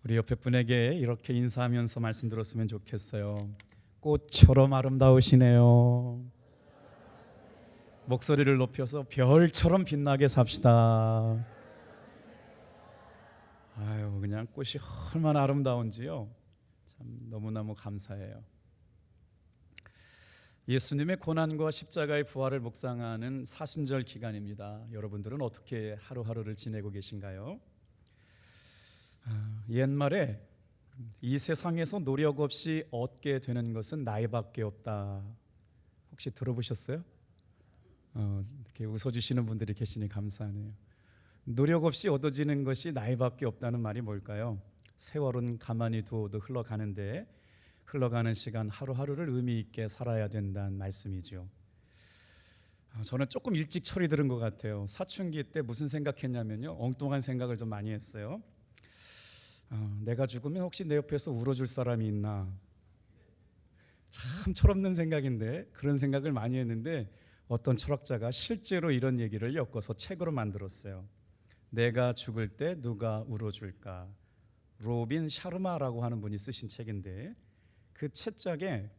우리 옆에 분에게 이렇게 인사하면서 말씀 들었으면 좋겠어요. 꽃처럼 아름다우시네요. 목소리를 높여서 별처럼 빛나게 삽시다. 아유, 그냥 꽃이 얼마나 아름다운지요. 참 너무너무 감사해요. 예수님의 고난과 십자가의 부활을 묵상하는 사순절 기간입니다. 여러분들은 어떻게 하루하루를 지내고 계신가요? 옛말에 이 세상에서 노력 없이 얻게 되는 것은 나이밖에 없다. 혹시 들어보셨어요? 이렇게 웃어주시는 분들이 계시니 감사하네요. 노력 없이 얻어지는 것이 나이밖에 없다는 말이 뭘까요? 세월은 가만히 두어도 흘러가는데 흘러가는 시간 하루하루를 의미 있게 살아야 된다는 말씀이죠. 저는 조금 일찍 철이 들은 것 같아요. 사춘기 때 무슨 생각했냐면요, 엉뚱한 생각을 좀 많이 했어요. 내가 죽으면 혹시 내 옆에서 울어줄 사람이 있나? 참 철없는 생각인데 그런 생각을 많이 했는데 어떤 철학자가 실제로 이런 얘기를 엮어서 책으로 만들었어요. 내가 죽을 때 누가 울어줄까? 로빈 샤르마라고 하는 분이 쓰신 책인데 그 책장에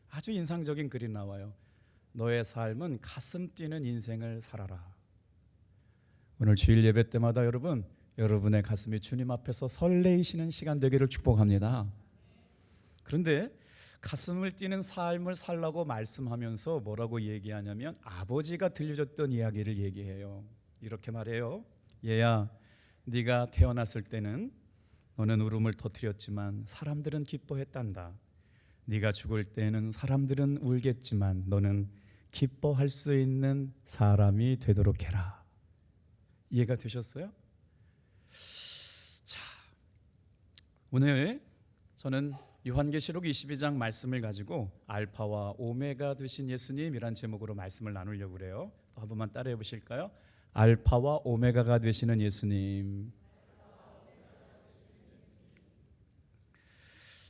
아주 인상적인 글이 나와요. 너의 삶은 가슴 뛰는 인생을 살아라. 오늘 주일 예배 때마다 여러분의 가슴이 주님 앞에서 설레이시는 시간 되기를 축복합니다. 그런데 가슴을 뛰는 삶을 살라고 말씀하면서 뭐라고 얘기하냐면 아버지가 들려줬던 이야기를 얘기해요. 이렇게 말해요. 얘야, 네가 태어났을 때는 너는 울음을 터뜨렸지만 사람들은 기뻐했단다. 네가 죽을 때는 사람들은 울겠지만 너는 기뻐할 수 있는 사람이 되도록 해라. 이해가 되셨어요? 자, 오늘 저는 요한계시록 22장 말씀을 가지고 알파와 오메가 되신 예수님이란 제목으로 말씀을 나누려고 그래요. 또 한 번만 따라해 보실까요? 알파와 오메가가 되시는 예수님.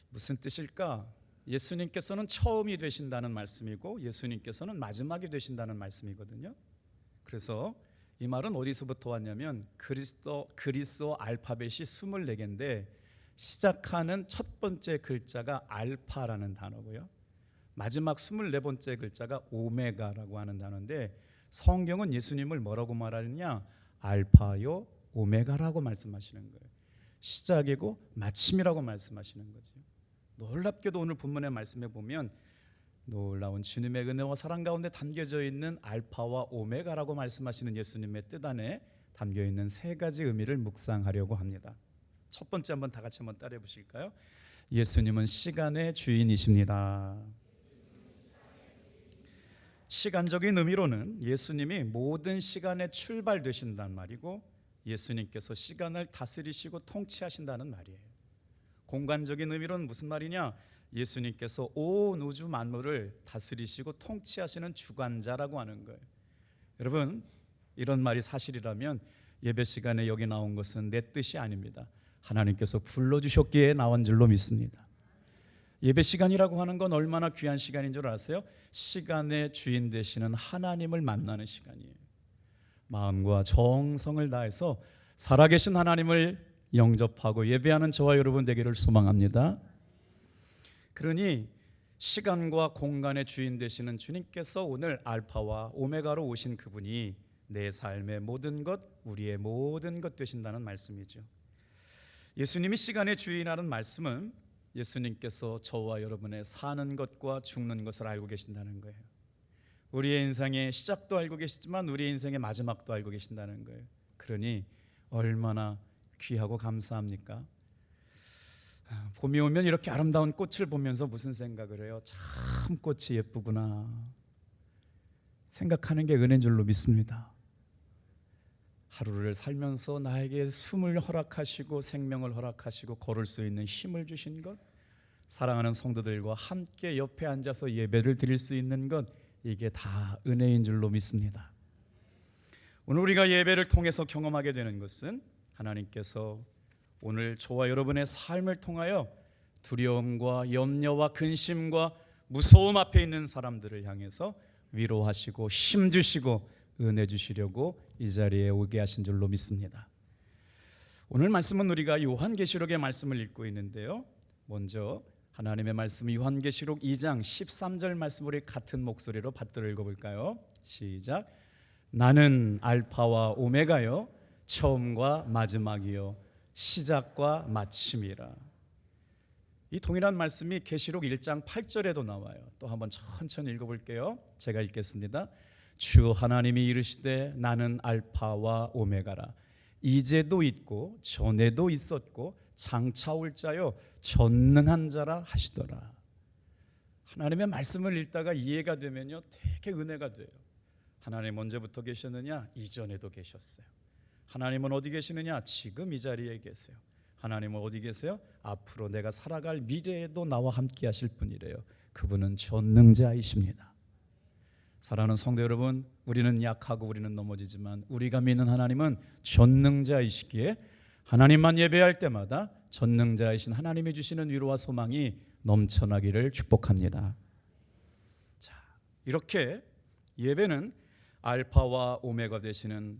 무슨 뜻일까? 예수님께서는 처음이 되신다는 말씀이고 예수님께서는 마지막이 되신다는 말씀이거든요. 그래서 이 말은 어디서부터 왔냐면 그리스어 알파벳이 24개인데 시작하는 첫 번째 글자가 알파라는 단어고요. 마지막 24번째 글자가 오메가라고 하는 단어인데 성경은 예수님을 뭐라고 말하느냐? 알파요 오메가라고 말씀하시는 거예요. 시작이고 마침이라고 말씀하시는 거죠. 놀랍게도 오늘 본문의 말씀에 보면 놀라운 주님의 은혜와 사랑 가운데 담겨져 있는 알파와 오메가라고 말씀하시는 예수님의 뜻 안에 담겨 있는 세 가지 의미를 묵상하려고 합니다. 첫 번째 한번 다 같이 한번 따라해 보실까요? 예수님은 시간의 주인이십니다. 시간적인 의미로는 예수님이 모든 시간의 출발 되신다는 말이고 예수님께서 시간을 다스리시고 통치하신다는 말이에요. 공간적인 의미로는 무슨 말이냐? 예수님께서 온 우주 만물을 다스리시고 통치하시는 주관자라고 하는 거예요. 여러분, 이런 말이 사실이라면 예배 시간에 여기 나온 것은 내 뜻이 아닙니다. 하나님께서 불러주셨기에 나온 줄로 믿습니다. 예배 시간이라고 하는 건 얼마나 귀한 시간인 줄 아세요? 시간의 주인 되시는 하나님을 만나는 시간이에요. 마음과 정성을 다해서 살아계신 하나님을 영접하고 예배하는 저와 여러분 되기를 소망합니다. 그러니 시간과 공간의 주인 되시는 주님께서 오늘 알파와 오메가로 오신 그분이 내 삶의 모든 것, 우리의 모든 것 되신다는 말씀이죠. 예수님이 시간의 주인이라는 말씀은 예수님께서 저와 여러분의 사는 것과 죽는 것을 알고 계신다는 거예요. 우리의 인생의 시작도 알고 계시지만 우리의 인생의 마지막도 알고 계신다는 거예요. 그러니 얼마나 귀하고 감사합니까? 봄이 오면 이렇게 아름다운 꽃을 보면서 무슨 생각을 해요? 참 꽃이 예쁘구나 생각하는 게 은혜인 줄로 믿습니다. 하루를 살면서 나에게 숨을 허락하시고 생명을 허락하시고 걸을 수 있는 힘을 주신 것, 사랑하는 성도들과 함께 옆에 앉아서 예배를 드릴 수 있는 것, 이게 다 은혜인 줄로 믿습니다. 오늘 우리가 예배를 통해서 경험하게 되는 것은 하나님께서 오늘 저와 여러분의 삶을 통하여 두려움과 염려와 근심과 무서움 앞에 있는 사람들을 향해서 위로하시고 힘주시고 은혜 주시려고 이 자리에 오게 하신 줄로 믿습니다. 오늘 말씀은 우리가 요한계시록의 말씀을 읽고 있는데요. 먼저 하나님의 말씀 요한계시록 2장 13절 말씀 우리 같은 목소리로 받들어 읽어볼까요? 시작. 나는 알파와 오메가요 처음과 마지막이요 시작과 마침이라. 이 동일한 말씀이 계시록 1장 8절에도 나와요. 또 한번 천천히 읽어볼게요. 제가 읽겠습니다. 주 하나님이 이르시되 나는 알파와 오메가라. 이제도 있고 전에도 있었고 장차 올 자요 전능한 자라 하시더라. 하나님의 말씀을 읽다가 이해가 되면요 되게 은혜가 돼요. 하나님 언제부터 계셨느냐? 이전에도 계셨어요. 하나님은 어디 계시느냐? 지금 이 자리에 계세요. 하나님은 어디 계세요? 앞으로 내가 살아갈 미래에도 나와 함께 하실 분이래요. 그분은 전능자이십니다. 사랑하는 성도 여러분, 우리는 약하고 우리는 넘어지지만 우리가 믿는 하나님은 전능자이시기에 하나님만 예배할 때마다 전능자이신 하나님이 주시는 위로와 소망이 넘쳐나기를 축복합니다. 자, 이렇게 예배는 알파와 오메가 되시는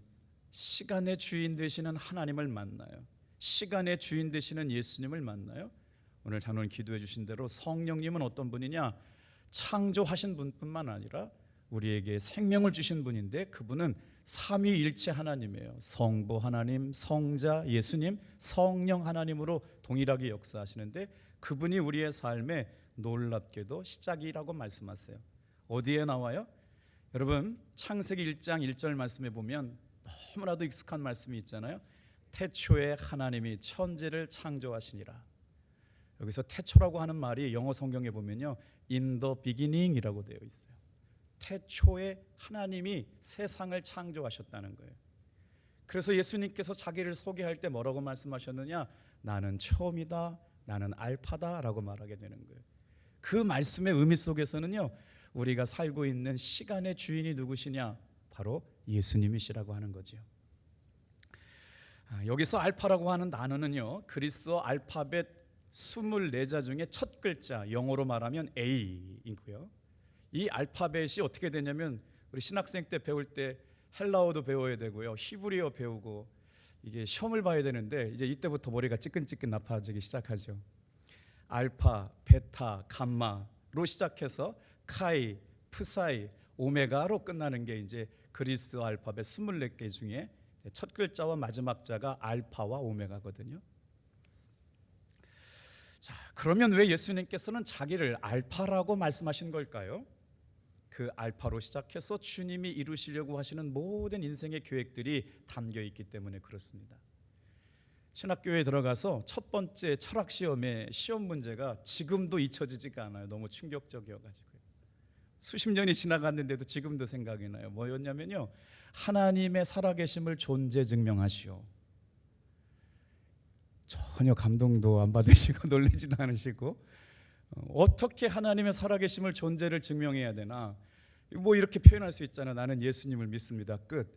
시간의 주인 되시는 하나님을 만나요. 시간의 주인 되시는 예수님을 만나요. 오늘 장로님 기도해 주신 대로 성령님은 어떤 분이냐? 창조하신 분뿐만 아니라 우리에게 생명을 주신 분인데 그분은 삼위일체 하나님이에요. 성부 하나님, 성자 예수님, 성령 하나님으로 동일하게 역사하시는데 그분이 우리의 삶에 놀랍게도 시작이라고 말씀하세요. 어디에 나와요? 여러분 창세기 1장 1절 말씀에 보면 너무나도 익숙한 말씀이 있잖아요. 태초에 하나님이 천지를 창조하시니라. 여기서 태초라고 하는 말이 영어 성경에 보면요 in the beginning이라고 되어 있어요. 태초에 하나님이 세상을 창조하셨다는 거예요. 그래서 예수님께서 자기를 소개할 때 뭐라고 말씀하셨느냐? 나는 처음이다, 나는 알파다 라고 말하게 되는 거예요. 그 말씀의 의미 속에서는요 우리가 살고 있는 시간의 주인이 누구시냐? 바로 예수님이시라고 하는 거죠. 여기서 알파라고 하는 단어는요 그리스어 알파벳 24자 중에 첫 글자 영어로 말하면 A이고요. 이 알파벳이 어떻게 되냐면 우리 신학생 때 배울 때 헬라어도 배워야 되고요 히브리어 배우고 이게 시험을 봐야 되는데 이제 이때부터 머리가 찌끈찌끈 아파지기 시작하죠. 알파, 베타, 감마로 시작해서 카이, 프사이, 오메가로 끝나는 게 이제 그리스어 알파벳 24개 중에 첫 글자와 마지막 자가 알파와 오메가거든요. 자, 그러면 왜 예수님께서는 자기를 알파라고 말씀하신 걸까요? 그 알파로 시작해서 주님이 이루시려고 하시는 모든 인생의 계획들이 담겨 있기 때문에 그렇습니다. 신학교에 들어가서 첫 번째 철학 시험의 시험 문제가 지금도 잊혀지지가 않아요. 너무 충격적이어가지고요. 수십 년이 지나갔는데도 지금도 생각이 나요. 뭐였냐면요 하나님의 살아계심을 존재 증명하시오. 전혀 감동도 안 받으시고 놀라지도 않으시고 어떻게 하나님의 살아계심을 존재를 증명해야 되나? 뭐 이렇게 표현할 수 있잖아요. 나는 예수님을 믿습니다. 끝.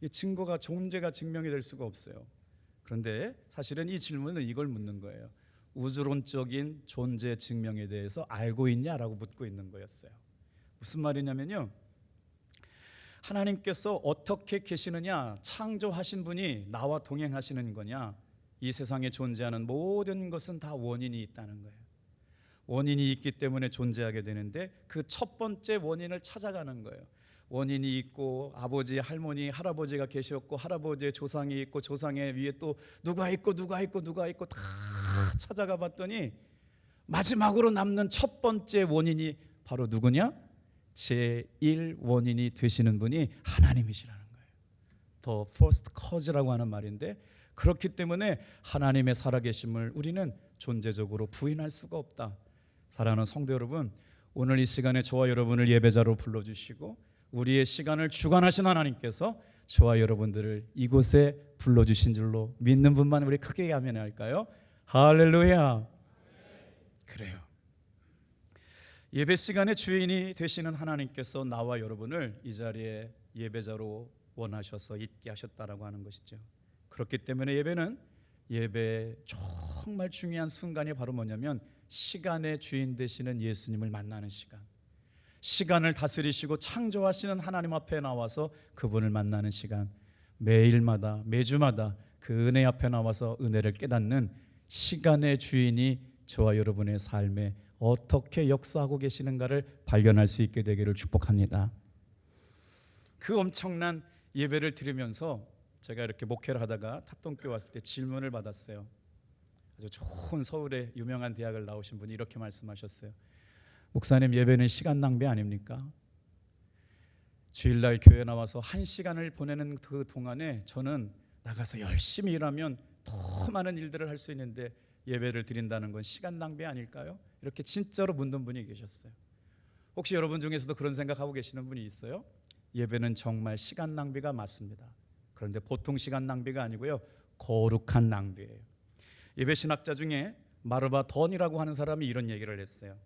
이 증거가 존재가 증명이 될 수가 없어요. 그런데 사실은 이 질문은 이걸 묻는 거예요. 우주론적인 존재 증명에 대해서 알고 있냐라고 묻고 있는 거였어요. 무슨 말이냐면요 하나님께서 어떻게 계시느냐? 창조하신 분이 나와 동행하시는 거냐? 이 세상에 존재하는 모든 것은 다 원인이 있다는 거예요. 원인이 있기 때문에 존재하게 되는데 그 첫 번째 원인을 찾아가는 거예요. 원인이 있고 아버지, 할머니, 할아버지가 계셨고 할아버지의 조상이 있고 조상의 위에 또 누가 있고 다 찾아가 봤더니 마지막으로 남는 첫 번째 원인이 바로 누구냐? 제1 원인이 되시는 분이 하나님이시라는 거예요. The first cause라고 하는 말인데 그렇기 때문에 하나님의 살아계심을 우리는 존재적으로 부인할 수가 없다. 사랑하는 성도 여러분, 오늘 이 시간에 저와 여러분을 예배자로 불러주시고 우리의 시간을 주관하신 하나님께서 저와 여러분들을 이곳에 불러주신 줄로 믿는 분만 우리 크게 아멘 할까요? 할렐루야. 그래요. 예배 시간의 주인이 되시는 하나님께서 나와 여러분을 이 자리에 예배자로 원하셔서 있게 하셨다라고 하는 것이죠. 그렇기 때문에 예배는 예배 정말 중요한 순간이 바로 뭐냐면 시간의 주인 되시는 예수님을 만나는 시간, 시간을 다스리시고 창조하시는 하나님 앞에 나와서 그분을 만나는 시간, 매일마다 매주마다 그 은혜 앞에 나와서 은혜를 깨닫는 시간의 주인이 저와 여러분의 삶에 어떻게 역사하고 계시는가를 발견할 수 있게 되기를 축복합니다. 그 엄청난 예배를 드리면서 제가 이렇게 목회를 하다가 탑동교회 왔을 때 질문을 받았어요. 아주 좋은 서울의 유명한 대학을 나오신 분이 이렇게 말씀하셨어요. 목사님, 예배는 시간 낭비 아닙니까? 주일날 교회 나와서 1시간을 보내는 그 동안에 저는 나가서 열심히 일하면 더 많은 일들을 할 수 있는데 예배를 드린다는 건 시간 낭비 아닐까요? 이렇게 진짜로 묻는 분이 계셨어요. 혹시 여러분 중에서도 그런 생각하고 계시는 분이 있어요? 예배는 정말 시간 낭비가 맞습니다. 그런데 보통 시간 낭비가 아니고요, 거룩한 낭비예요. 예배 신학자 중에 마르바 던이라고 하는 사람이 이런 얘기를 했어요.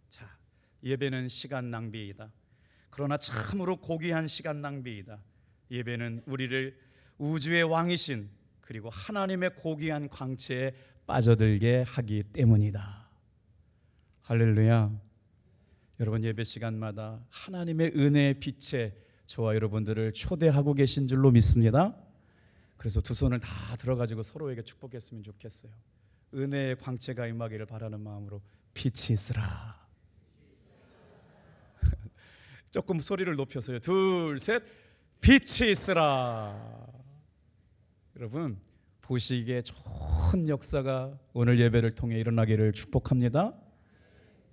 자, 예배는 시간 낭비이다. 그러나 참으로 고귀한 시간 낭비이다. 예배는 우리를 우주의 왕이신 그리고 하나님의 고귀한 광채에 빠져들게 하기 때문이다. 할렐루야. 여러분, 예배 시간마다 하나님의 은혜의 빛에 저와 여러분들을 초대하고 계신 줄로 믿습니다. 그래서 두 손을 다 들어가지고 서로에게 축복했으면 좋겠어요. 은혜의 광채가 임하기를 바라는 마음으로 빛이 있으라. 조금 소리를 높여서요. 둘, 셋. 빛이 있으라. 여러분, 보시기에 좋은 역사가 오늘 예배를 통해 일어나기를 축복합니다.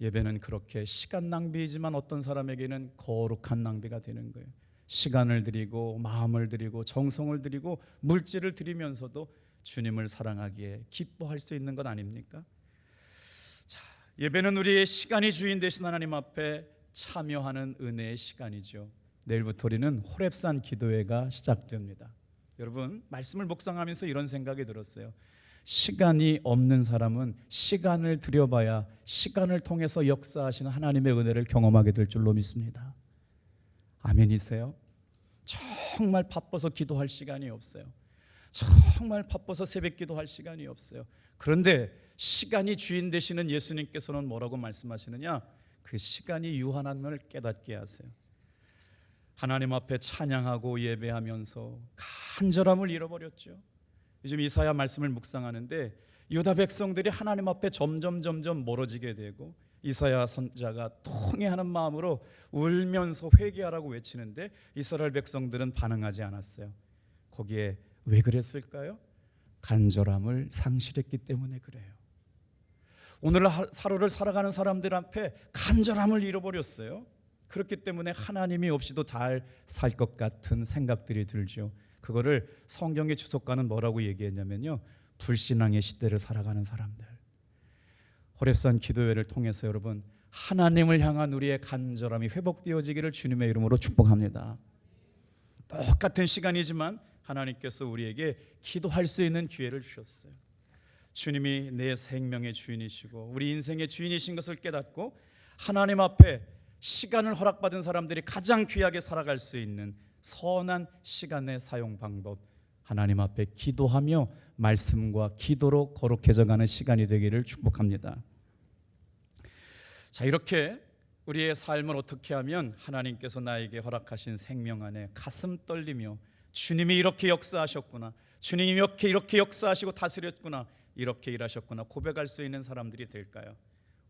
예배는 그렇게 시간 낭비이지만 어떤 사람에게는 거룩한 낭비가 되는 거예요. 시간을 드리고 마음을 드리고 정성을 드리고 물질을 드리면서도 주님을 사랑하기에 기뻐할 수 있는 것 아닙니까? 자, 예배는 우리의 시간이 주인 되신 하나님 앞에 참여하는 은혜의 시간이죠. 내일부터 우리는 호렙산 기도회가 시작됩니다. 여러분, 말씀을 묵상하면서 이런 생각이 들었어요. 시간이 없는 사람은 시간을 들여봐야 시간을 통해서 역사하시는 하나님의 은혜를 경험하게 될 줄로 믿습니다. 아멘이세요? 정말 바빠서 기도할 시간이 없어요. 정말 바빠서 새벽 기도할 시간이 없어요. 그런데 시간이 주인 되시는 예수님께서는 뭐라고 말씀하시느냐? 그 시간이 유한함을 깨닫게 하세요. 하나님 앞에 찬양하고 예배하면서 간절함을 잃어버렸죠. 요즘 이사야 말씀을 묵상하는데 유다 백성들이 하나님 앞에 점점 멀어지게 되고 이사야 선자가 통회하는 마음으로 울면서 회개하라고 외치는데 이스라엘 백성들은 반응하지 않았어요. 거기에 왜 그랬을까요? 간절함을 상실했기 때문에 그래요. 오늘 하루를 살아가는 사람들 앞에 간절함을 잃어버렸어요. 그렇기 때문에 하나님이 없이도 잘 살 것 같은 생각들이 들죠. 그거를 성경의 주석가는 뭐라고 얘기했냐면요, 불신앙의 시대를 살아가는 사람들. 호렙산 기도회를 통해서 여러분, 하나님을 향한 우리의 간절함이 회복되어지기를 주님의 이름으로 축복합니다. 똑같은 시간이지만 하나님께서 우리에게 기도할 수 있는 기회를 주셨어요. 주님이 내 생명의 주인이시고 우리 인생의 주인이신 것을 깨닫고 하나님 앞에 시간을 허락받은 사람들이 가장 귀하게 살아갈 수 있는 선한 시간의 사용 방법, 하나님 앞에 기도하며 말씀과 기도로 거룩해져가는 시간이 되기를 축복합니다. 자, 이렇게 우리의 삶을 어떻게 하면 하나님께서 나에게 허락하신 생명 안에 가슴 떨리며 주님이 이렇게 역사하셨구나, 주님이 이렇게 역사하시고 다스렸구나, 이렇게 일하셨구나 고백할 수 있는 사람들이 될까요?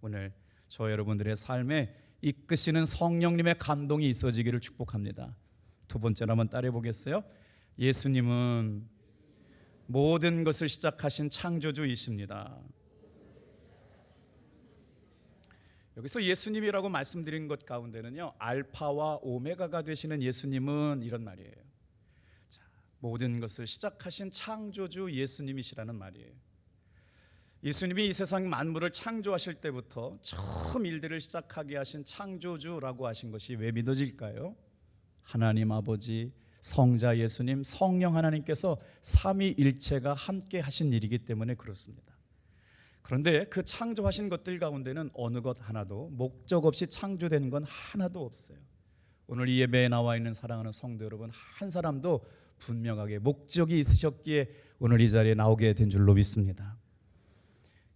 오늘 저 여러분들의 삶에 이끄시는 성령님의 감동이 있어지기를 축복합니다. 두 번째로 한번 따라해 보겠어요? 예수님은 모든 것을 시작하신 창조주이십니다. 여기서 예수님이라고 말씀드린 것 가운데는요, 알파와 오메가가 되시는 예수님은 이런 말이에요. 자, 모든 것을 시작하신 창조주 예수님이시라는 말이에요. 예수님이 이 세상 만물을 창조하실 때부터 처음 일들을 시작하게 하신 창조주라고 하신 것이 왜 믿어질까요? 하나님 아버지, 성자 예수님, 성령 하나님께서 삼위일체가 함께 하신 일이기 때문에 그렇습니다. 그런데 그 창조하신 것들 가운데는 어느 것 하나도 목적 없이 창조된 건 하나도 없어요. 오늘 이 예배에 나와 있는 사랑하는 성도 여러분, 한 사람도 분명하게 목적이 있으셨기에 오늘 이 자리에 나오게 된 줄로 믿습니다.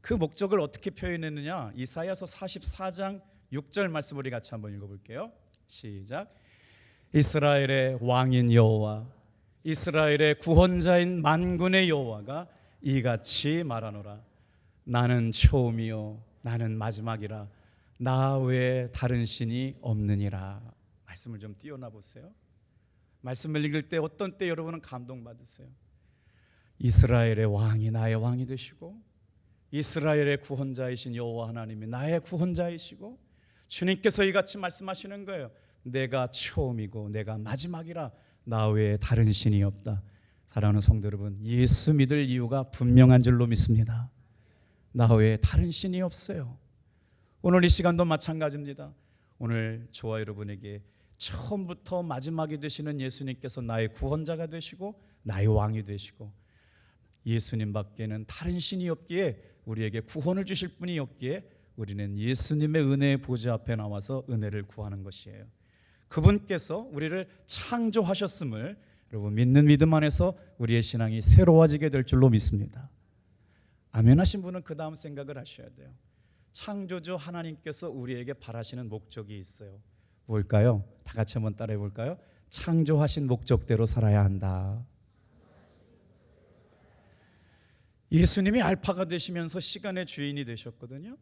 그 목적을 어떻게 표현했느냐? 이사야서 44장 6절 말씀 우리 같이 한번 읽어볼게요. 시작. 이스라엘의 왕인 여호와, 이스라엘의 구원자인 만군의 여호와가 이같이 말하노라. 나는 처음이요 나는 마지막이라. 나 외에 다른 신이 없느니라. 말씀을 좀 띄워놔 보세요. 말씀을 읽을 때 어떤 때 여러분은 감동받으세요? 이스라엘의 왕이 나의 왕이 되시고, 이스라엘의 구원자이신 여호와 하나님이 나의 구원자이시고, 주님께서 이같이 말씀하시는 거예요. 내가 처음이고 내가 마지막이라. 나 외에 다른 신이 없다. 사랑하는 성도 여러분, 예수 믿을 이유가 분명한 줄로 믿습니다. 나 외에 다른 신이 없어요. 오늘 이 시간도 마찬가지입니다. 오늘 저와 여러분에게 처음부터 마지막이 되시는 예수님께서 나의 구원자가 되시고 나의 왕이 되시고, 예수님 밖에는 다른 신이 없기에, 우리에게 구원을 주실 분이 없기에 우리는 예수님의 은혜의 보좌 앞에 나와서 은혜를 구하는 것이에요. 그분께서 우리를 창조하셨음을 여러분 믿는 믿음 안에서 우리의 신앙이 새로워지게 될 줄로 믿습니다. 아멘 하신 분은 그 다음 생각을 하셔야 돼요. 창조주 하나님께서 우리에게 바라시는 목적이 있어요. 뭘까요? 다 같이 한번 따라해 볼까요? 창조하신 목적대로 살아야 한다. 예수님이 알파가 되시면서 시간의 주인이 되셨거든요.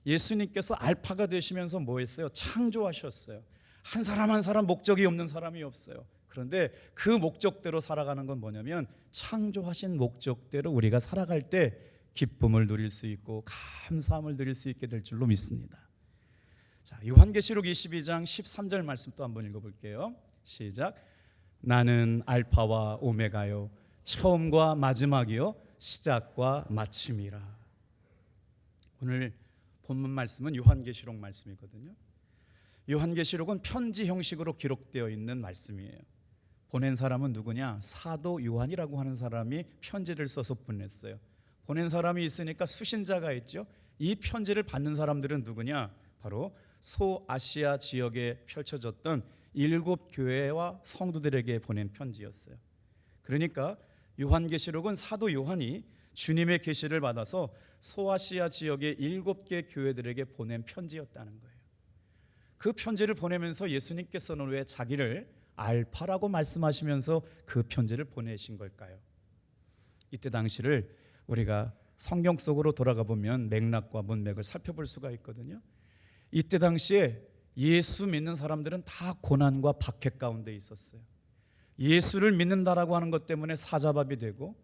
예수님께서 알파가 되시면서 뭐 했어요? 창조하셨어요. 한 사람 한 사람 목적이 없는 사람이 없어요. 그런데 그 목적대로 살아가는 건 뭐냐면, 창조하신 목적대로 우리가 살아갈 때 기쁨을 누릴 수 있고 감사함을 누릴 수 있게 될 줄로 믿습니다. 자, 요한계시록 22장 13절 말씀 또 한번 읽어볼게요. 시작. 나는 알파와 오메가요 처음과 마지막이요 시작과 마침이라. 오늘 본문 말씀은 요한계시록 말씀이거든요. 요한계시록은 편지 형식으로 기록되어 있는 말씀이에요. 보낸 사람은 누구냐? 사도 요한이라고 하는 사람이 편지를 써서 보냈어요. 보낸 사람이 있으니까 수신자가 있죠. 이 편지를 받는 사람들은 누구냐? 바로 소아시아 지역에 펼쳐졌던 7교회와 성도들에게 보낸 편지였어요. 그러니까 요한계시록은 사도 요한이 주님의 계시를 받아서 소아시아 지역의 7개 교회들에게 보낸 편지였다는 거예요. 그 편지를 보내면서 예수님께서는 왜 자기를 알파라고 말씀하시면서 그 편지를 보내신 걸까요? 이때 당시를 우리가 성경 속으로 돌아가 보면 맥락과 문맥을 살펴볼 수가 있거든요. 이때 당시에 예수 믿는 사람들은 다 고난과 박해 가운데 있었어요. 예수를 믿는다라고 하는 것 때문에 사자밥이 되고,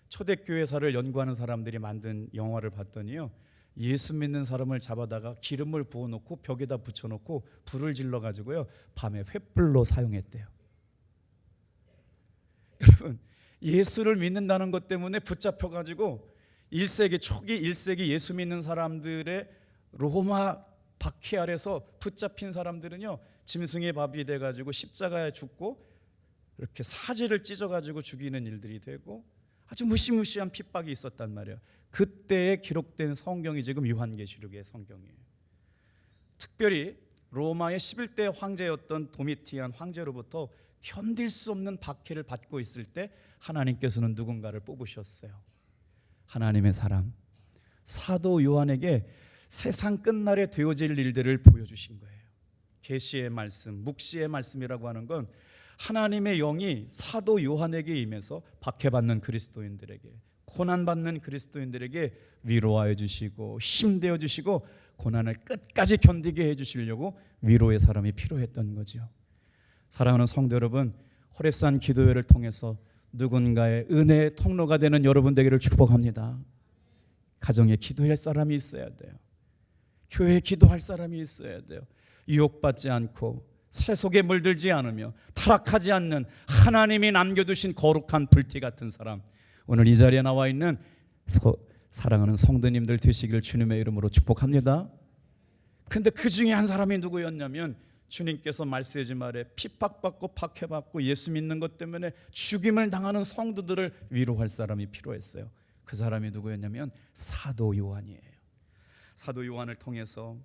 초대교회사를 연구하는 사람들이 만든 영화를 봤더니요, 예수 믿는 사람을 잡아다가 기름을 부어놓고 벽에다 붙여놓고 불을 질러가지고요 밤에 횃불로 사용했대요. 여러분, 예수를 믿는다는 것 때문에 붙잡혀가지고 1세기 초기 1세기 예수 믿는 사람들의 로마 박해 아래서 붙잡힌 사람들은요 짐승의 밥이 돼가지고 십자가에 죽고 이렇게 사지를 찢어가지고 죽이는 일들이 되고 아주 무시무시한 핍박이 있었단 말이에요. 그때에 기록된 성경이 지금 요한계시록의 성경이에요. 특별히 로마의 11대 황제였던 도미티안 황제로부터 견딜 수 없는 박해를 받고 있을 때 하나님께서는 누군가를 뽑으셨어요. 하나님의 사람 사도 요한에게 세상 끝날에 되어질 일들을 보여주신 거예요. 계시의 말씀, 묵시의 말씀이라고 하는 건 하나님의 영이 사도 요한에게 임해서 박해받는 그리스도인들에게, 고난받는 그리스도인들에게 위로하여 주시고 힘되어 주시고 고난을 끝까지 견디게 해주시려고 위로의 사람이 필요했던 거죠. 사랑하는 성도 여러분, 호렙산 기도회를 통해서 누군가의 은혜의 통로가 되는 여러분 되기를 축복합니다. 가정에 기도할 사람이 있어야 돼요. 교회에 기도할 사람이 있어야 돼요. 유혹받지 않고 세속에 물들지 않으며 타락하지 않는 하나님이 남겨두신 거룩한 불티 같은 사람, 오늘 이 자리에 나와 있는 사랑하는 성도님들 되시기를 주님의 이름으로 축복합니다. 근데 그 중에 한 사람이 누구였냐면, 주님께서 말세지 말에 핍박받고 박해받고 예수 믿는 것 때문에 죽임을 당하는 성도들을 위로할 사람이 필요했어요. 그 사람이 누구였냐면 사도 요한이에요. 사도 요한을 통해서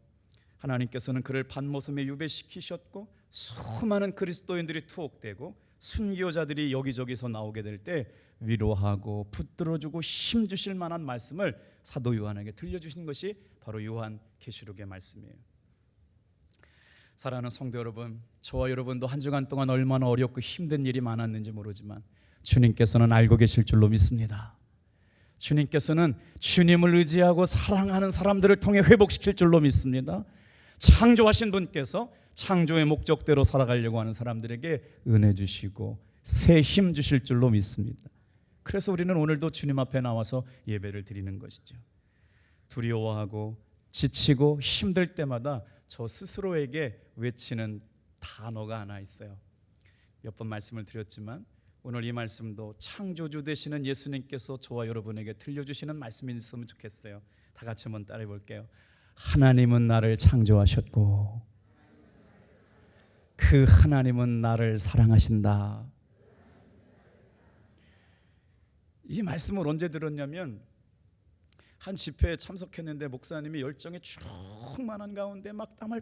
하나님께서는 그를 반모섬에 유배시키셨고, 수많은 그리스도인들이 투옥되고 순교자들이 여기저기서 나오게 될 때 위로하고 붙들어주고 힘주실 만한 말씀을 사도 요한에게 들려주신 것이 바로 요한계시록의 말씀이에요. 사랑하는 성도 여러분, 저와 여러분도 한 주간 동안 얼마나 어렵고 힘든 일이 많았는지 모르지만 주님께서는 알고 계실 줄로 믿습니다. 주님께서는 주님을 의지하고 사랑하는 사람들을 통해 회복시킬 줄로 믿습니다. 창조하신 분께서 창조의 목적대로 살아가려고 하는 사람들에게 은혜 주시고 새 힘 주실 줄로 믿습니다. 그래서 우리는 오늘도 주님 앞에 나와서 예배를 드리는 것이죠. 두려워하고 지치고 힘들 때마다 저 스스로에게 외치는 단어가 하나 있어요. 몇 번 말씀을 드렸지만 오늘 이 말씀도 창조주 되시는 예수님께서 저와 여러분에게 들려주시는 말씀이 있으면 좋겠어요. 다 같이 한번 따라해 볼게요. 하나님은 나를 창조하셨고 그 하나님은 나를 사랑하신다. 이 말씀을 언제 들었냐면 한 집회에 참석했는데 목사님이 열정에 충만한 가운데 막 땀을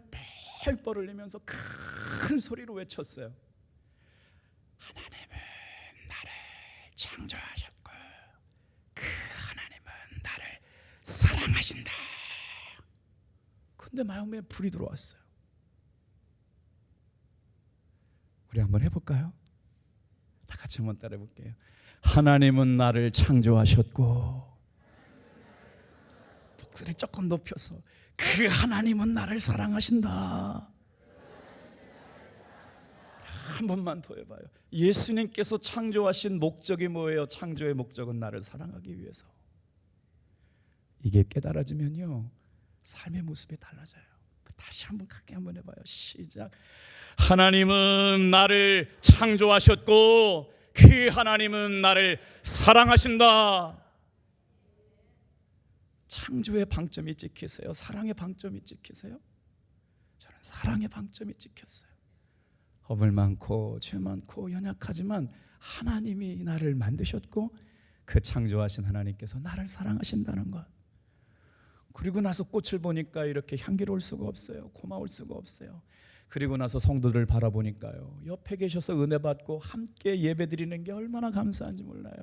뻘뻘 흘리면서 큰 소리로 외쳤어요. 하나님은 나를 창조하셨고 그 하나님은 나를 사랑하신다. 근데 마음에 불이 들어왔어요. 우리 한번 해볼까요? 다 같이 한번 따라해 볼게요. 하나님은 나를 창조하셨고, 목소리 조금 높여서, 그 하나님은 나를 사랑하신다. 한 번만 더 해봐요. 예수님께서 창조하신 목적이 뭐예요? 창조의 목적은 나를 사랑하기 위해서. 이게 깨달아지면요, 삶의 모습이 달라져요. 다시 한번 크게 한번 해봐요. 시작. 하나님은 나를 창조하셨고 그 하나님은 나를 사랑하신다. 창조의 방점이 찍히세요? 사랑의 방점이 찍히세요? 저는 사랑의 방점이 찍혔어요. 허물 많고 죄 많고 연약하지만 하나님이 나를 만드셨고 그 창조하신 하나님께서 나를 사랑하신다는 것. 그리고 나서 꽃을 보니까 이렇게 향기로울 수가 없어요. 고마울 수가 없어요. 그리고 나서 성도들 바라보니까요, 옆에 계셔서 은혜 받고 함께 예배 드리는 게 얼마나 감사한지 몰라요.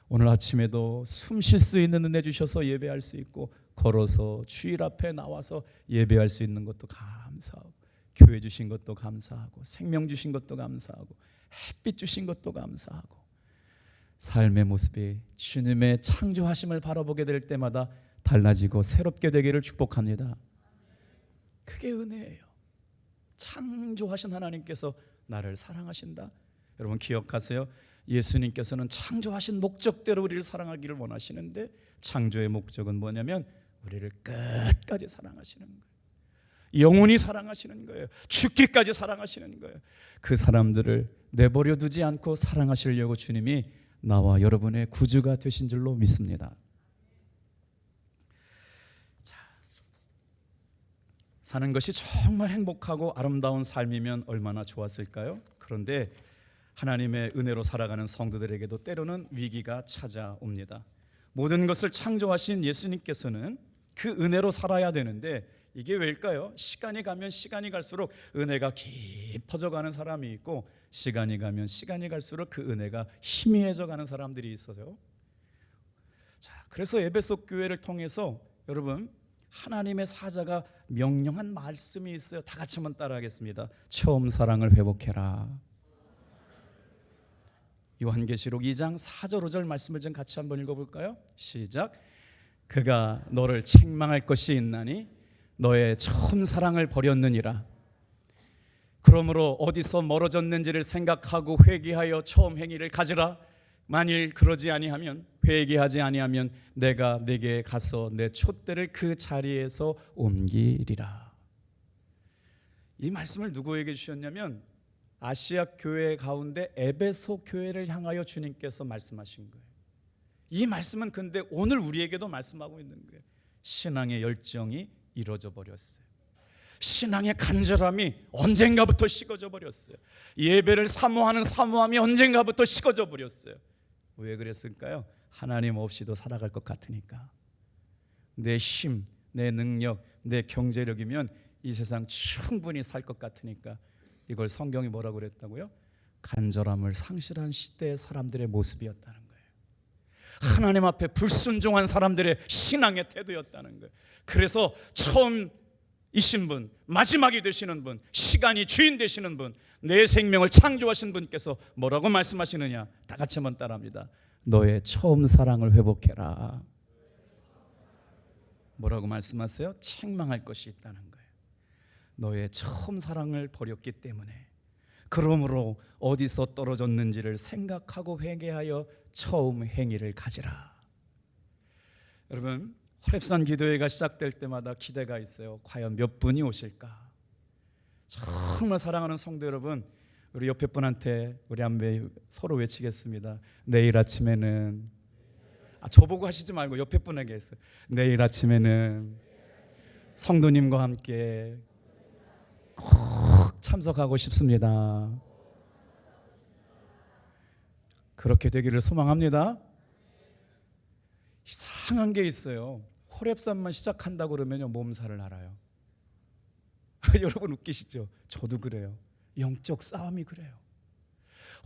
오늘 아침에도 숨 쉴 수 있는 은혜 주셔서 예배할 수 있고, 걸어서 주일 앞에 나와서 예배할 수 있는 것도 감사하고, 교회 주신 것도 감사하고, 생명 주신 것도 감사하고, 햇빛 주신 것도 감사하고, 삶의 모습이 주님의 창조하심을 바라보게 될 때마다 달라지고 새롭게 되기를 축복합니다. 그게 은혜예요. 창조하신 하나님께서 나를 사랑하신다. 여러분 기억하세요. 예수님께서는 창조하신 목적대로 우리를 사랑하기를 원하시는데, 창조의 목적은 뭐냐면 우리를 끝까지 사랑하시는 거예요. 영원히 사랑하시는 거예요. 죽기까지 사랑하시는 거예요. 그 사람들을 내버려 두지 않고 사랑하시려고 주님이 나와 여러분의 구주가 되신 줄로 믿습니다. 사는 것이 정말 행복하고 아름다운 삶이면 얼마나 좋았을까요? 그런데 하나님의 은혜로 살아가는 성도들에게도 때로는 위기가 찾아옵니다. 모든 것을 창조하신 예수님께서는 그 은혜로 살아야 되는데, 이게 왜일까요? 시간이 가면 시간이 갈수록 은혜가 깊어져 가는 사람이 있고, 시간이 가면 시간이 갈수록 그 은혜가 희미해져 가는 사람들이 있어요. 자, 그래서 에베소 교회를 통해서 여러분, 하나님의 사자가 명령한 말씀이 있어요. 다 같이 한번 따라하겠습니다. 처음 사랑을 회복해라. 요한계시록 2장 4절 5절 말씀을 좀 같이 한번 읽어볼까요? 시작. 그가 너를 책망할 것이 있나니 너의 처음 사랑을 버렸느니라. 그러므로 어디서 멀어졌는지를 생각하고 회개하여 처음 행위를 가지라. 만일 그러지 아니하면, 회개하지 아니하면 내가 네게 가서 내 촛대를 그 자리에서 옮기리라. 이 말씀을 누구에게 주셨냐면 아시아 교회 가운데 에베소 교회를 향하여 주님께서 말씀하신 거예요. 이 말씀은 근데 오늘 우리에게도 말씀하고 있는 거예요. 신앙의 열정이 이루어져 버렸어요. 신앙의 간절함이 언젠가부터 식어져 버렸어요. 예배를 사모하는 사모함이 언젠가부터 식어져 버렸어요. 왜 그랬을까요? 하나님 없이도 살아갈 것 같으니까. 내 힘, 내 능력, 내 경제력이면 이 세상 충분히 살 것 같으니까. 이걸 성경이 뭐라고 그랬다고요? 간절함을 상실한 시대의 사람들의 모습이었다는 거예요. 하나님 앞에 불순종한 사람들의 신앙의 태도였다는 거예요. 그래서 처음이신 분, 마지막이 되시는 분, 시간이 주인 되시는 분, 내 생명을 창조하신 분께서 뭐라고 말씀하시느냐? 다 같이 한번 따라합니다. 너의 처음 사랑을 회복해라. 뭐라고 말씀하세요? 책망할 것이 있다는 거예요. 너의 처음 사랑을 버렸기 때문에, 그러므로 어디서 떨어졌는지를 생각하고 회개하여 처음 행위를 가지라. 여러분, 호렙산 기도회가 시작될 때마다 기대가 있어요. 과연 몇 분이 오실까? 정말 사랑하는 성도 여러분, 우리 옆에 분한테 우리 한번 서로 외치겠습니다. 내일 아침에는, 저보고 하시지 말고 옆에 분에게 했어요. 내일 아침에는 성도님과 함께 꼭 참석하고 싶습니다. 그렇게 되기를 소망합니다. 이상한 게 있어요. 호렙산만 시작한다고 그러면 몸살을 앓아요. 여러분 웃기시죠? 저도 그래요. 영적 싸움이 그래요.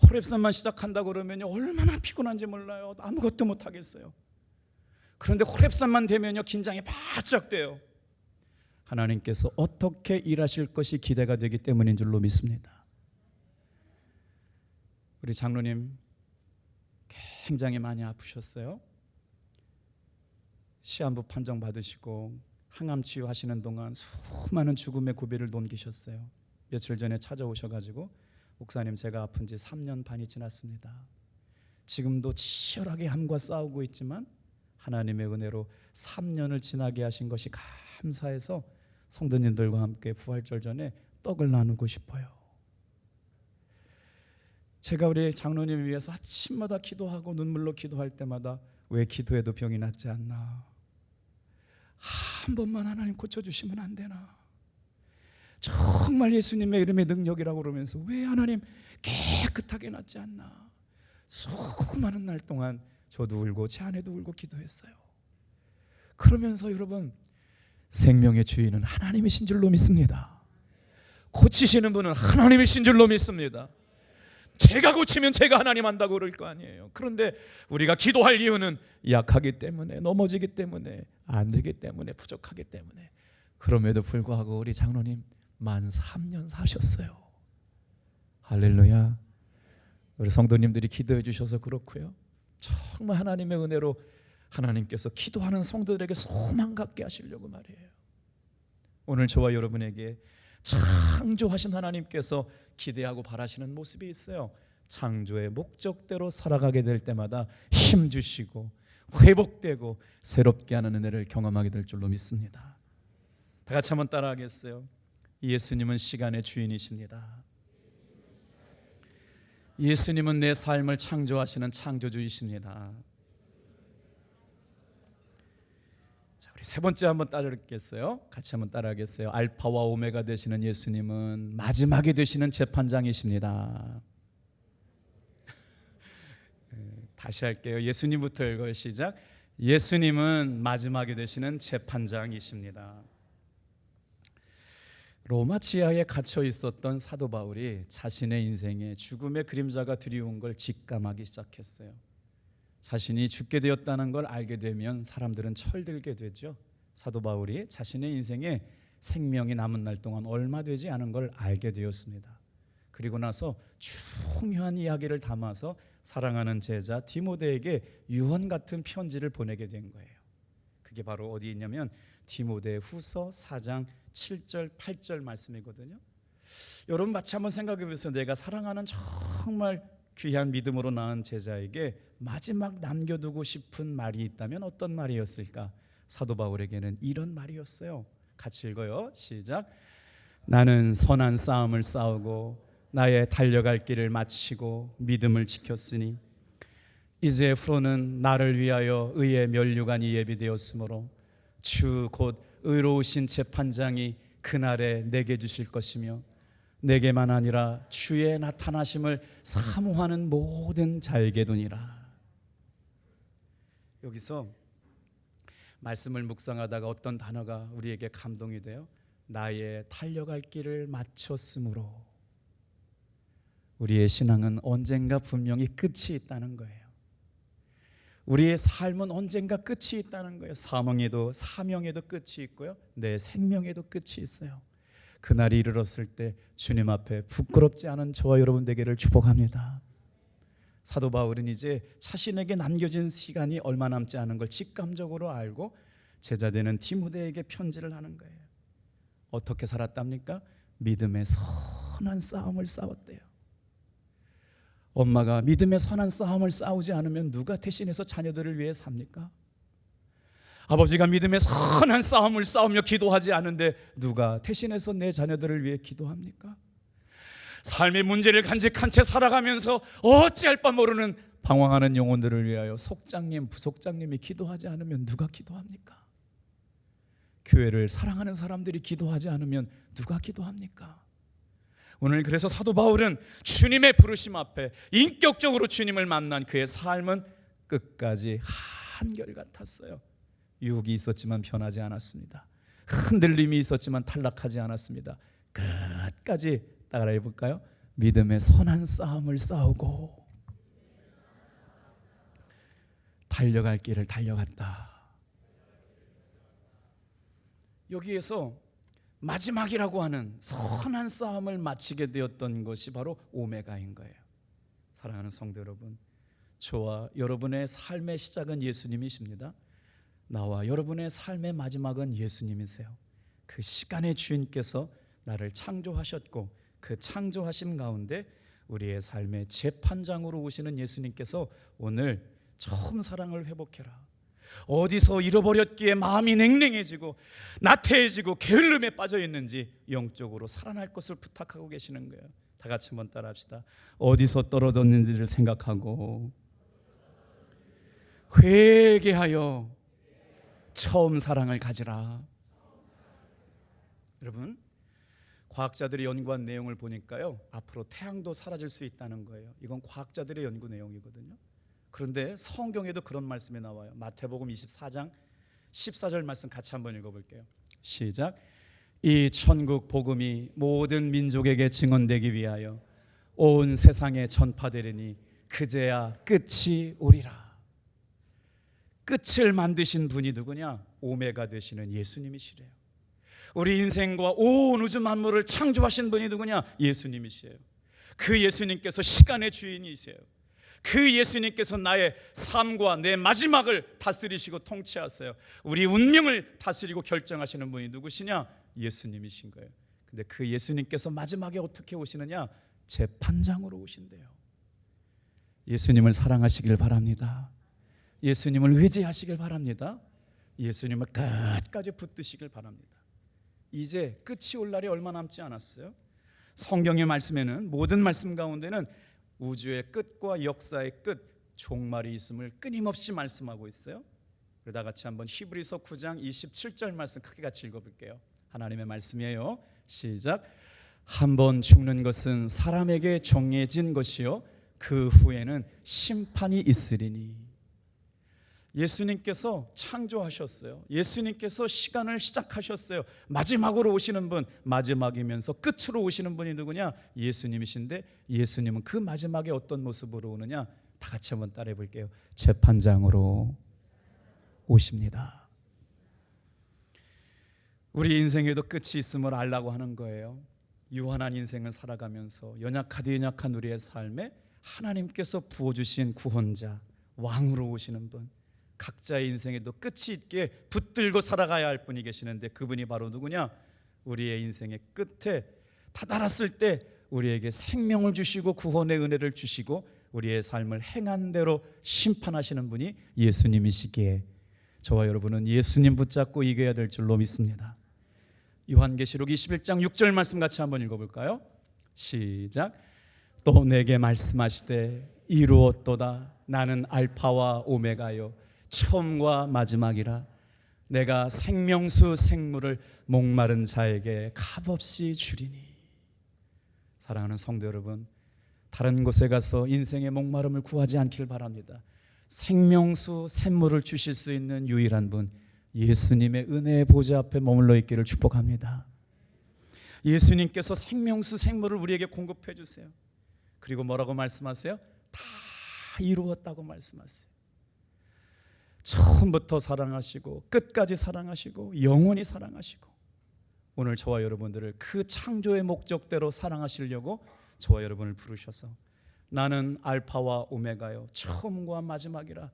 호렙산만 시작한다고 그러면 얼마나 피곤한지 몰라요. 아무것도 못하겠어요. 그런데 호렙산만 되면요 긴장이 바짝 돼요. 하나님께서 어떻게 일하실 것이 기대가 되기 때문인 줄로 믿습니다. 우리 장로님 굉장히 많이 아프셨어요. 시한부 판정 받으시고 항암 치유하시는 동안 수많은 죽음의 고비를 넘기셨어요. 며칠 전에 찾아오셔가지고 목사님, 제가 아픈 지 3년 반이 지났습니다. 지금도 치열하게 암과 싸우고 있지만 하나님의 은혜로 3년을 지나게 하신 것이 감사해서 성도님들과 함께 부활절 전에 떡을 나누고 싶어요. 제가 우리 장로님 위해서 아침마다 기도하고 눈물로 기도할 때마다 왜 기도해도 병이 낫지 않나? 한 번만 하나님 고쳐주시면 안 되나? 정말 예수님의 이름의 능력이라고 그러면서 왜 하나님 깨끗하게 낫지 않나? 수많은 날 동안 저도 울고 제 아내도 울고 기도했어요. 그러면서 여러분, 생명의 주인은 하나님이신 줄로 믿습니다. 고치시는 분은 하나님이신 줄로 믿습니다. 제가 고치면 제가 하나님 한다고 그럴 거 아니에요. 그런데 우리가 기도할 이유는 약하기 때문에, 넘어지기 때문에, 안 되기 때문에, 부족하기 때문에. 그럼에도 불구하고 우리 장로님 만 3년 사셨어요. 할렐루야. 우리 성도님들이 기도해 주셔서 그렇고요. 정말 하나님의 은혜로 하나님께서 기도하는 성도들에게 소망 갖게 하시려고 말이에요. 오늘 저와 여러분에게 창조하신 하나님께서 기대하고 바라시는 모습이 있어요. 창조의 목적대로 살아가게 될 때마다 힘 주시고 회복되고 새롭게 하는 은혜를 경험하게 될 줄로 믿습니다. 다 같이 한번 따라하겠어요? 예수님은 시간의 주인이십니다. 예수님은 내 삶을 창조하시는 창조주이십니다. 자, 우리 세 번째 한번 따라하겠어요? 같이 한번 따라하겠어요? 알파와 오메가 되시는 예수님은 마지막에 되시는 재판장이십니다. 다시 할게요. 예수님부터 읽어요. 시작. 예수님은 마지막에 되시는 재판장이십니다. 로마 지하에 갇혀 있었던 사도 바울이 자신의 인생에 죽음의 그림자가 드리운 걸 직감하기 시작했어요. 자신이 죽게 되었다는 걸 알게 되면 사람들은 철들게 되죠. 사도 바울이 자신의 인생에 생명이 남은 날 동안 얼마 되지 않은 걸 알게 되었습니다. 그리고 나서 중요한 이야기를 담아서 사랑하는 제자 디모데에게 유언 같은 편지를 보내게 된 거예요. 그게 바로 어디 있냐면 디모데 후서 4장 7절 8절 말씀이거든요. 여러분 마치 한번 생각해 보세요. 내가 사랑하는 정말 귀한 믿음으로 낳은 제자에게 마지막 남겨두고 싶은 말이 있다면 어떤 말이었을까? 사도 바울에게는 이런 말이었어요. 같이 읽어요. 시작. 나는 선한 싸움을 싸우고 나의 달려갈 길을 마치고 믿음을 지켰으니 이제 후로는 나를 위하여 의의 면류관이 예비되었으므로 주 곧 의로우신 재판장이 그날에 내게 주실 것이며 내게만 아니라 주의 나타나심을 사모하는 모든 자에게 두니라. 여기서 말씀을 묵상하다가 어떤 단어가 우리에게 감동이 돼요. 나의 달려갈 길을 마쳤으므로. 우리의 신앙은 언젠가 분명히 끝이 있다는 거예요. 우리의 삶은 언젠가 끝이 있다는 거예요. 사명에도 끝이 있고요, 내 생명에도 끝이 있어요. 그날이 이르렀을 때 주님 앞에 부끄럽지 않은 저와 여러분 되기를 축복합니다. 사도 바울은 이제 자신에게 남겨진 시간이 얼마 남지 않은 걸 직감적으로 알고 제자되는 디모데에게 편지를 하는 거예요. 어떻게 살았답니까? 믿음의 선한 싸움을 싸웠대요. 엄마가 믿음의 선한 싸움을 싸우지 않으면 누가 대신해서 자녀들을 위해 삽니까? 아버지가 믿음의 선한 싸움을 싸우며 기도하지 않는데 누가 대신해서 내 자녀들을 위해 기도합니까? 삶의 문제를 간직한 채 살아가면서 어찌할 바 모르는 방황하는 영혼들을 위하여 속장님, 부속장님이 기도하지 않으면 누가 기도합니까? 교회를 사랑하는 사람들이 기도하지 않으면 누가 기도합니까? 오늘 그래서 사도 바울은 주님의 부르심 앞에 인격적으로 주님을 만난 그의 삶은 끝까지 한결같았어요. 유혹이 있었지만 변하지 않았습니다. 흔들림이 있었지만 탈락하지 않았습니다. 끝까지 따라해 볼까요? 믿음의 선한 싸움을 싸우고 달려갈 길을 달려갔다. 여기에서 마지막이라고 하는 선한 싸움을 마치게 되었던 것이 바로 오메가인 거예요. 사랑하는 성도 여러분, 저와 여러분의 삶의 시작은 예수님이십니다. 나와 여러분의 삶의 마지막은 예수님이세요. 그 시간의 주인께서 나를 창조하셨고 그 창조하심 가운데 우리의 삶의 재판장으로 오시는 예수님께서 오늘 처음 사랑을 회복해라, 어디서 잃어버렸기에 마음이 냉랭해지고 나태해지고 게을름에 빠져 있는지 영적으로 살아날 것을 부탁하고 계시는 거예요. 다 같이 한번 따라합시다. 어디서 떨어졌는지를 생각하고 회개하여 처음 사랑을 가지라. 여러분, 과학자들이 연구한 내용을 보니까요, 앞으로 태양도 사라질 수 있다는 거예요. 이건 과학자들의 연구 내용이거든요. 그런데 성경에도 그런 말씀이 나와요. 마태복음 24장 14절 말씀 같이 한번 읽어볼게요. 시작. 이 천국 복음이 모든 민족에게 증언되기 위하여 온 세상에 전파되리니 그제야 끝이 오리라. 끝을 만드신 분이 누구냐? 오메가 되시는 예수님이시래요. 우리 인생과 온 우주 만물을 창조하신 분이 누구냐? 예수님이시에요. 그 예수님께서 시간의 주인이세요. 그 예수님께서 나의 삶과 내 마지막을 다스리시고 통치하세요. 우리 운명을 다스리고 결정하시는 분이 누구시냐? 예수님이신 거예요. 근데 그 예수님께서 마지막에 어떻게 오시느냐? 재판장으로 오신대요. 예수님을 사랑하시길 바랍니다. 예수님을 의지하시길 바랍니다. 예수님을 끝까지 붙드시길 바랍니다. 이제 끝이 올 날이 얼마 남지 않았어요. 성경의 말씀에는, 모든 말씀 가운데는 우주의 끝과 역사의 끝, 종말이 있음을 끊임없이 말씀하고 있어요. 그러다 같이 한번 히브리서 9장 27절 말씀 크게 같이 읽어볼게요. 하나님의 말씀이에요. 시작. 한번 죽는 것은 사람에게 정해진 것이요 그 후에는 심판이 있으리니. 예수님께서 창조하셨어요. 예수님께서 시간을 시작하셨어요. 마지막으로 오시는 분, 마지막이면서 끝으로 오시는 분이 누구냐? 예수님이신데, 예수님은 그 마지막에 어떤 모습으로 오느냐? 다 같이 한번 따라해 볼게요. 재판장으로 오십니다. 우리 인생에도 끝이 있음을 알라고 하는 거예요. 유한한 인생을 살아가면서 연약하디 연약한 우리의 삶에 하나님께서 부어주신 구원자, 왕으로 오시는 분, 각자의 인생에도 끝이 있게 붙들고 살아가야 할 분이 계시는데, 그분이 바로 누구냐? 우리의 인생의 끝에 다다랐을 때 우리에게 생명을 주시고 구원의 은혜를 주시고 우리의 삶을 행한 대로 심판하시는 분이 예수님이시기에 저와 여러분은 예수님 붙잡고 이겨야 될 줄로 믿습니다. 요한계시록 21장 6절 말씀 같이 한번 읽어볼까요? 시작. 또 내게 말씀하시되 이루었도다. 나는 알파와 오메가요 처음과 마지막이라. 내가 생명수 생물을 목마른 자에게 값없이 주리니. 사랑하는 성도 여러분, 다른 곳에 가서 인생의 목마름을 구하지 않길 바랍니다. 생명수 샘물을 주실 수 있는 유일한 분, 예수님의 은혜의 보좌 앞에 머물러 있기를 축복합니다. 예수님께서 생명수 생물을 우리에게 공급해 주세요. 그리고 뭐라고 말씀하세요? 다 이루었다고 말씀하세요. 처음부터 사랑하시고 끝까지 사랑하시고 영원히 사랑하시고 오늘 저와 여러분들을 그 창조의 목적대로 사랑하시려고 저와 여러분을 부르셔서 나는 알파와 오메가요 처음과 마지막이라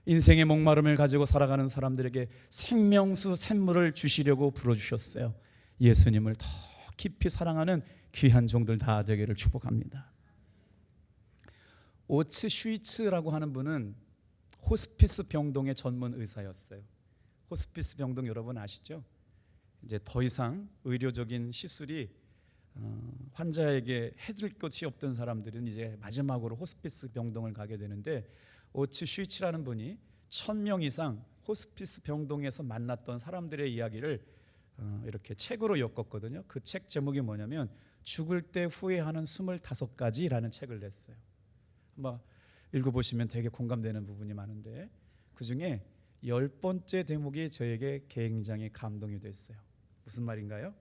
인생의 목마름을 가지고 살아가는 사람들에게 생명수 샘물을 주시려고 불러주셨어요. 예수님을 더 깊이 사랑하는 귀한 종들 다 되기를 축복합니다. 오츠 슈이츠라고 하는 분은 호스피스 병동의 전문 의사였어요. 호스피스 병동 여러분 아시죠? 이제 더 이상 의료적인 시술이 환자에게 해줄 것이 없던 사람들은 이제 마지막으로 호스피스 병동을 가게 되는데, 오츠 슈이츠라는 분이 1000명 이상 호스피스 병동에서 만났던 사람들의 이야기를 이렇게 책으로 엮었거든요. 그 책 제목이 뭐냐면 죽을 때 후회하는 25가지라는 책을 냈어요. 한번 읽어보시면 되게 공감되는 부분이 많은데 그 중에 10번째 대목이 저에게 굉장히 감동이 됐어요. 무슨 말인가요?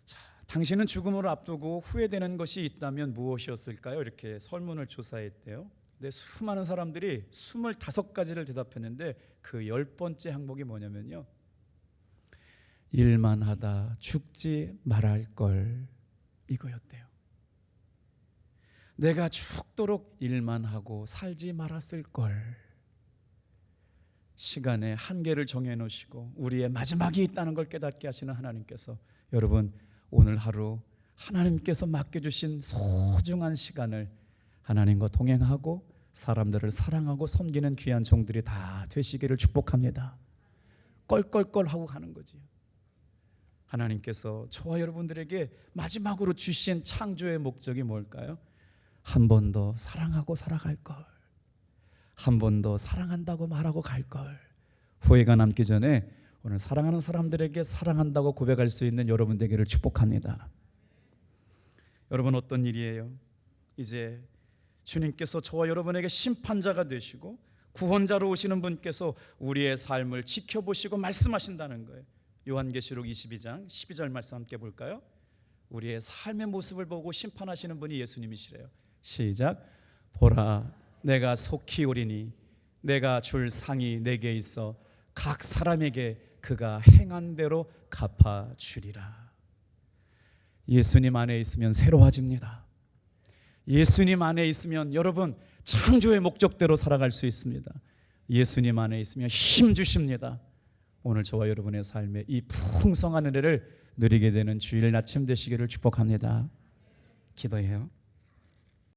자, 당신은 죽음을 앞두고 후회되는 것이 있다면 무엇이었을까요? 이렇게 설문을 조사했대요. 근데 수많은 사람들이 25가지를 대답했는데 그 10번째 항목이 뭐냐면요, 일만 하다 죽지 말할 걸, 이거였대요. 내가 죽도록 일만 하고 살지 말았을 걸. 시간의 한계를 정해놓으시고 우리의 마지막이 있다는 걸 깨닫게 하시는 하나님께서, 여러분 오늘 하루 하나님께서 맡겨주신 소중한 시간을 하나님과 동행하고 사람들을 사랑하고 섬기는 귀한 종들이 다 되시기를 축복합니다. 껄껄껄 하고 가는 거지요. 하나님께서 저와 여러분들에게 마지막으로 주신 창조의 목적이 뭘까요? 한 번 더 사랑하고 살아갈 걸, 한 번 더 사랑한다고 말하고 갈 걸. 후회가 남기 전에 오늘 사랑하는 사람들에게 사랑한다고 고백할 수 있는 여러분 되기를 축복합니다. 여러분 어떤 일이에요? 이제 주님께서 저와 여러분에게 심판자가 되시고 구원자로 오시는 분께서 우리의 삶을 지켜보시고 말씀하신다는 거예요. 요한계시록 22장 12절 말씀 함께 볼까요? 우리의 삶의 모습을 보고 심판하시는 분이 예수님이시래요. 시작. 보라, 내가 속히 오리니 내가 줄 상이 내게 있어 각 사람에게 그가 행한 대로 갚아주리라. 예수님 안에 있으면 새로워집니다. 예수님 안에 있으면 여러분 창조의 목적대로 살아갈 수 있습니다. 예수님 안에 있으면 힘 주십니다. 오늘 저와 여러분의 삶에 이 풍성한 은혜를 누리게 되는 주일 아침 되시기를 축복합니다. 기도해요.